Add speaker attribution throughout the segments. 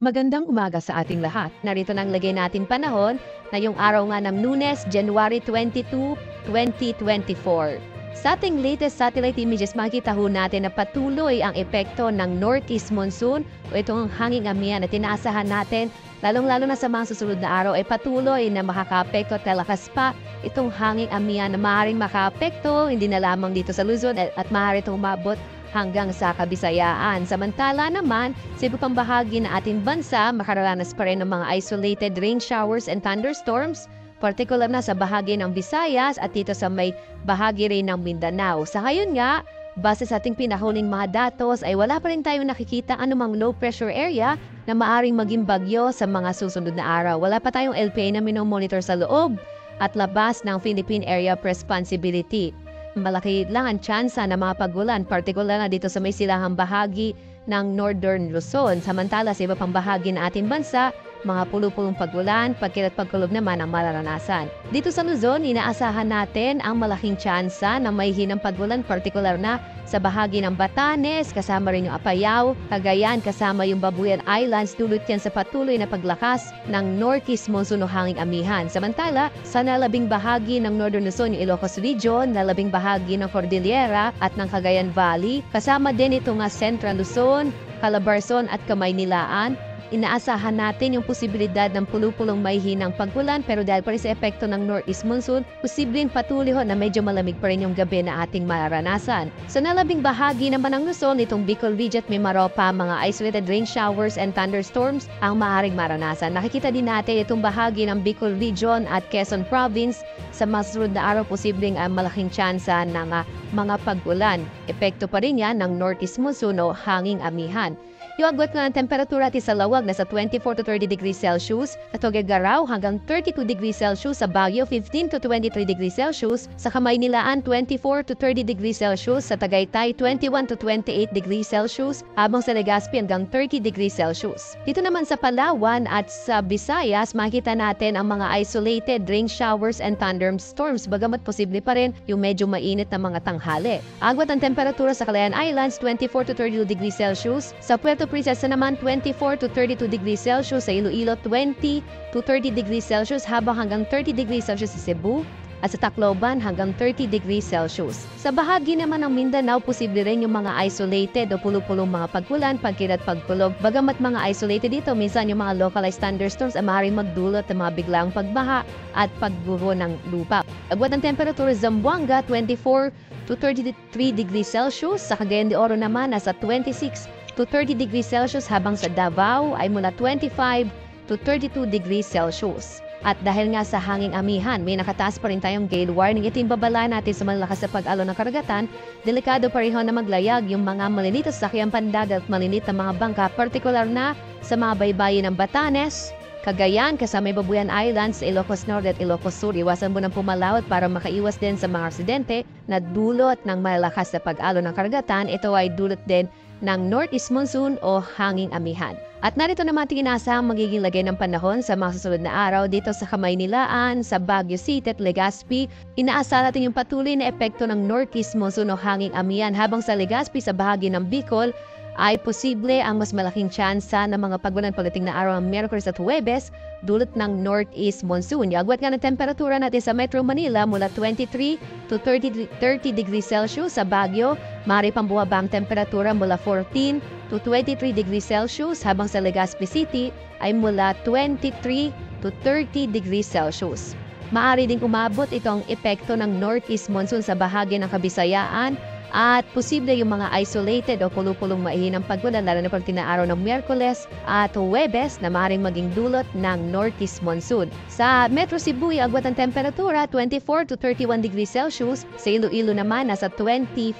Speaker 1: Magandang umaga sa ating lahat. Narito nang lagay natin panahon na yung araw nga ng Lunes, January 22, 2024. Sa ating latest satellite images, makikita ho natin na patuloy ang epekto ng Northeast Monsoon o itong hanging amihan na tinaasahan natin, lalong-lalo na sa mga susunod na araw ay patuloy na makakaapekto at lalakas pa itong hanging amihan na maaaring makaapekto hindi na lamang dito sa Luzon at maaari itong umabot hanggang sa Kabisayaan. Samantala naman, sa iba pang bahagi na ating bansa, makararanas pa rin ng mga isolated rain showers and thunderstorms, partikular na sa bahagi ng Visayas at dito sa may bahagi rin ng Mindanao. Sa ngayon nga, base sa ating pinahuling mga datos ay wala pa rin tayong nakikita anumang low pressure area na maaring maging bagyo sa mga susunod na araw. Wala pa tayong LPA na minomonitor sa loob at labas ng Philippine Area of Responsibility. Malaki lang ang tsansa na mga pagulan, partikular na dito sa may silahang bahagi ng Northern Luzon. Samantala sa iba pang bahagi ng ating bansa, mga pulupulong pagulan, pagkilat pagkulob naman ang mararanasan. Dito sa Luzon, inaasahan natin ang malaking tsansa na may hinang pagulan, partikular na sa bahagi ng Batanes, kasama rin yung Apayao, Cagayan, kasama yung Babuyan Islands, dulot yan sa patuloy na paglakas ng Northeast Monsoon o hanging amihan. Samantala, sa nalabing bahagi ng Northern Luzon, yung Ilocos Region, nalabing bahagi ng Cordillera at ng Cagayan Valley, kasama din ito nga Central Luzon, Calabarzon at Kamaynilaan. Inaasahan natin yung posibilidad ng pulupulong may hinang pagulan pero dahil pa rin sa epekto ng Northeast Monsoon, posibleng patuloy ho na medyo malamig pa rin yung gabi na ating mararanasan. Sa nalabing bahagi naman ng Luzon, itong Bicol Region at Mimaropa, mga isolated rain showers and thunderstorms ang maaaring maranasan. Nakikita din natin itong bahagi ng Bicol Region at Quezon Province sa masunod na araw posibleng malaking tsansa ng mga pagulan. Epekto pa rin yan ng Northeast Monsoon o hanging amihan. Yung agwat nga ng temperatura at Isalawag na sa 24 to 30 degrees Celsius, sa Tuguegarao hanggang 32 degrees Celsius, sa Baguio 15 to 23 degrees Celsius, sa Kamaynilaan 24 to 30 degrees Celsius, sa Tagaytay 21 to 28 degrees Celsius, habang sa Legazpi hanggang 30 degrees Celsius. Dito naman sa Palawan at sa Visayas, makita natin ang mga isolated rain showers and thunderstorms, bagamat posible pa rin yung medyo mainit na mga tanghali. Agwat ang temperatura sa Calayan Islands 24 to 32 degrees Celsius, sa Puerto Princesa naman 24 to 32 degrees Celsius, sa Iloilo 20 to 30 degrees Celsius, habang hanggang 30 degrees Celsius sa Cebu, at sa Tacloban hanggang 30 degrees Celsius. Sa bahagi naman ng Mindanao, posible rin yung mga isolated o pulupulong mga pagkulan, pagkilat pagkulog. Bagamat mga isolated dito, minsan yung mga localized thunderstorms ay maaaring magdulot ng mga biglang pagbaha at pagguho ng lupa. Agwat ng temperatura sa Zamboanga 24 to 33 degrees Celsius, sa Cagayan de Oro naman nasa 26 to 30 degrees Celsius, habang sa Davao ay mula 25 to 32 degrees Celsius. At dahil nga sa hanging amihan, may nakataas pa rin tayong gale warning. Ito yung babala natin sa malalakas na pag-alon ng karagatan. Delikado pa rin na maglayag yung mga maliliit sa sakyang pandagat at maliliit na mga bangka, partikular na sa mga baybayin ng Batanes, Cagayan, kasama yung Babuyan Islands, Ilocos Norte at Ilocos Sur. Iwasan mo ng pumalawat para makaiwas din sa mga aksidente na dulot ng malalakas na pag-alon ng karagatan. Ito ay dulot din ng Northeast Monsoon o hanging amihan. At narito naman ating inaasahang magiging lagay ng panahon sa mga susunod na araw dito sa Kamaynilaan, sa Baguio City at Legazpi. Inaasahan natin yung patuloy na epekto ng Northeast Monsoon o hanging amihan, habang sa Legazpi sa bahagi ng Bicol ay posible ang mas malaking tsansa ng mga pagulan pagdating na araw ng Miyerkules at Huwebes dulot ng Northeast Monsoon. Agwat nga ng temperatura natin sa Metro Manila mula 23 to 30 degrees Celsius, sa Baguio maaari pang bumaba ang temperatura mula 14 to 23 degrees Celsius, habang sa Legazpi City ay mula 23 to 30 degrees Celsius. Maaari ding umabot itong epekto ng Northeast Monsoon sa bahagi ng Kabisayaan at posible yung mga isolated o pulupulong maihinang pagulan lalo na pag tinaaraw ng Miyerkules at Huwebes na maaaring maging dulot ng Northeast Monsoon. Sa Metro Cebu, agwat ang temperatura 24 to 31 degrees Celsius. Sa Iloilo naman nasa 25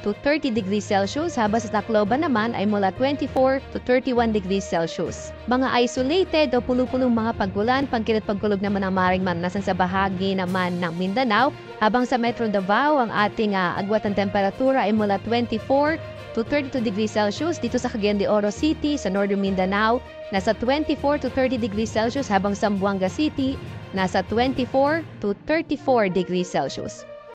Speaker 1: to 30 degrees Celsius, habang sa Tacloban naman ay mula 24 to 31 degrees Celsius. Mga isolated o pulupulong mga pagulan, pagkilat pagkulog naman ang maaaring maranasan sa bahagi naman ng Mindanao, habang sa Metro Davao ang ating agwat ng temperatura ay mula 24 to 32 degrees Celsius. Dito sa Cagayan de Oro City, sa Northern Mindanao, nasa 24 to 30 degrees Celsius, habang sa Zamboanga City, nasa 24 to 34 degrees Celsius.